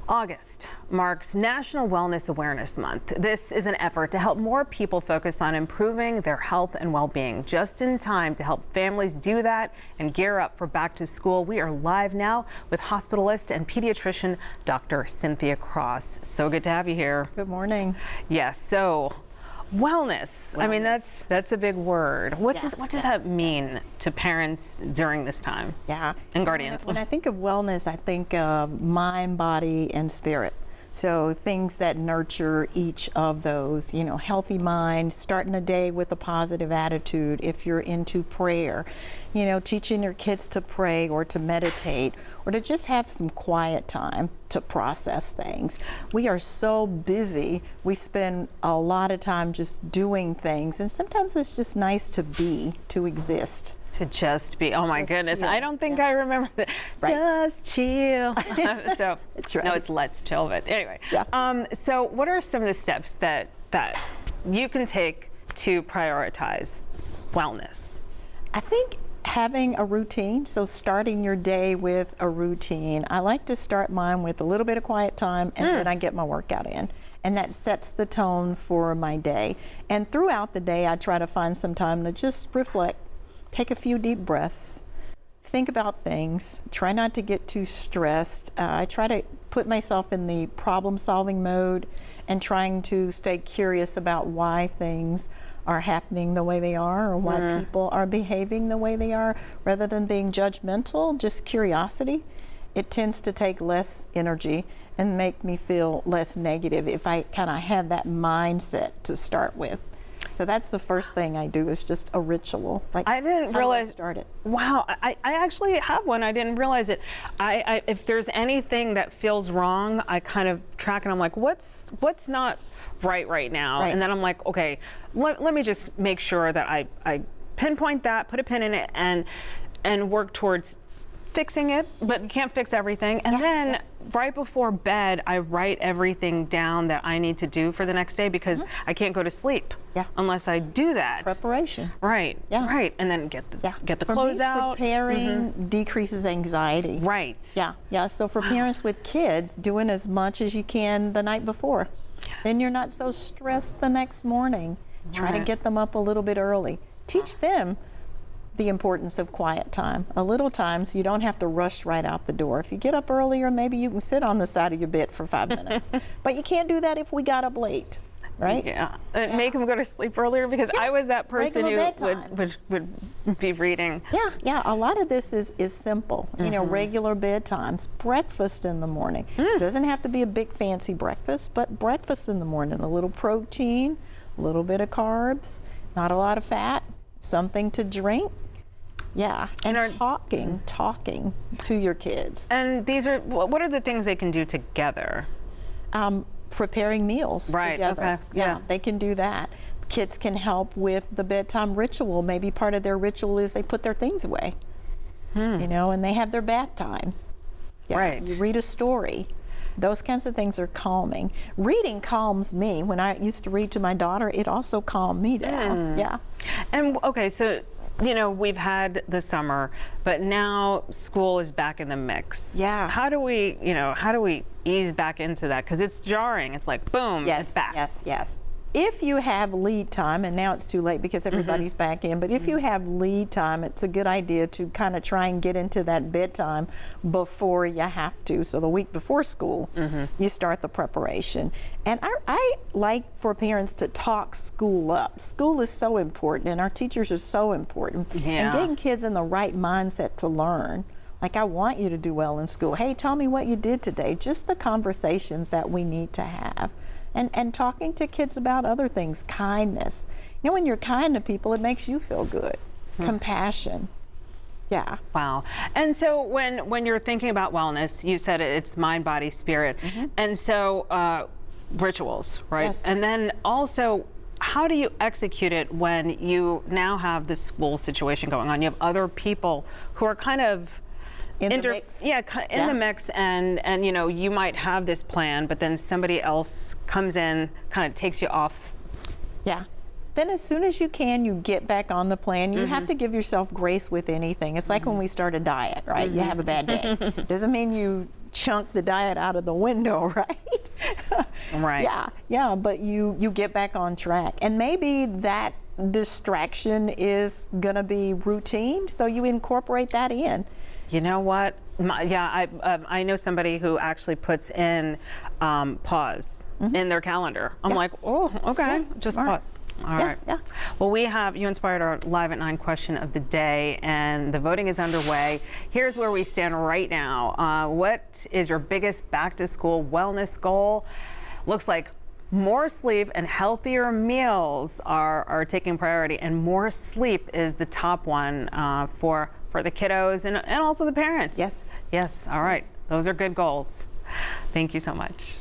August marks National Wellness Awareness Month. This is an effort to help more people focus on improving their health and well-being, just in time to help families do that and gear up for back to school. We are live now with hospitalist and pediatrician Dr. Cynthia Cross. So good to have you here. Good morning. Yes, so wellness. I mean, that's a big word. What does that mean to parents during this time? Yeah. And guardians. When I think of wellness, I think of mind, body, and spirit. So things that nurture each of those, you know, healthy mind, starting a day with a positive attitude. If you're into prayer, you know, teaching your kids to pray or to meditate or to just have some quiet time to process things. We are so busy. We spend a lot of time just doing things, and sometimes it's just nice to be, to exist. To just be, oh my Just goodness, chill. I don't think I remember that. Right. Just chill. So, That's right. no, it's let's chill, but anyway. Yeah. So what are some of the steps that you can take to prioritize wellness? I think having a routine, so starting your day with a routine. I like to start mine with a little bit of quiet time, and then I get my workout in. And that sets the tone for my day. And throughout the day, I try to find some time to just reflect, take a few deep breaths, think about things, try not to get too stressed. I try to put myself in the problem-solving mode and trying to stay curious about why things are happening the way they are or why people are behaving the way they are, rather than being judgmental, just curiosity. It tends to take less energy and make me feel less negative if I kind of have that mindset to start with. So that's the first thing I do, is just a ritual. Like, I didn't realize. Start it. Wow, I actually have one. I didn't realize it. If there's anything that feels wrong, I kind of track, and I'm like, what's not right now? Right. And then I'm like, okay, let me just make sure that I pinpoint that, put a pin in it, and work towards fixing it, but you can't fix everything. And then right before bed, I write everything down that I need to do for the next day, because I can't go to sleep unless I do that. Preparation. Right. Yeah. Right. And then get the For clothes me, out. Preparing decreases anxiety. Right. Yeah. So for parents with kids, doing as much as you can the night before. Then you're not so stressed the next morning. Try to get them up a little bit early. Teach them the importance of quiet time. A little time, so you don't have to rush right out the door. If you get up earlier, maybe you can sit on the side of your bed for 5 minutes. But you can't do that if we got up late, right? Yeah. Make them go to sleep earlier, because I was that person who would be reading. Yeah. A lot of this is simple. You know, regular bedtimes, breakfast in the morning. Doesn't have to be a big fancy breakfast, but breakfast in the morning. A little protein, a little bit of carbs, not a lot of fat, something to drink. Yeah, and talking to your kids. And what are the things they can do together? Preparing meals together. Okay. Yeah, they can do that. Kids can help with the bedtime ritual. Maybe part of their ritual is they put their things away, you know, and they have their bath time. Yeah, right. You read a story. Those kinds of things are calming. Reading calms me. When I used to read to my daughter, it also calmed me down. Yeah. And okay, so, you know, we've had the summer, but now school is back in the mix. Yeah. How do we ease back into that? Because it's jarring. It's like, boom, it's back. Yes. If you have lead time, and now it's too late because everybody's back in, but if you have lead time, it's a good idea to kind of try and get into that bedtime before you have to. So the week before school, you start the preparation. And I like for parents to talk school up. School is so important, and our teachers are so important. Yeah. And getting kids in the right mindset to learn. Like, I want you to do well in school. Hey, tell me what you did today. Just the conversations that we need to have. And talking to kids about other things, kindness. You know, when you're kind to people, it makes you feel good. Compassion. Yeah. Wow. And so when you're thinking about wellness, you said it's mind, body, spirit. And so rituals, right? Yes. And then also, how do you execute it when you now have the school situation going on? You have other people who are kind of in the mix. The mix, and you know, you might have this plan, but then somebody else comes in, kind of takes you off. Yeah. Then as soon as you can, you get back on the plan. You have to give yourself grace with anything. It's like when we start a diet, right? You have a bad day. Doesn't mean you chunk the diet out of the window, right? Right. Yeah, but you get back on track. And maybe that distraction is going to be routine, so you incorporate that in. You know what? I know somebody who actually puts in pause in their calendar. I'm like, oh, okay, Yeah, just smart. pause. All right. Yeah. Well, we have You Inspired our Live at 9 question of the day, and the voting is underway. Here's where we stand right now. What is your biggest back to school wellness goal? Looks like more sleep and healthier meals are taking priority, and more sleep is the top one for the kiddos and also the parents. Yes. Yes. All right. Those are good goals. Thank you so much.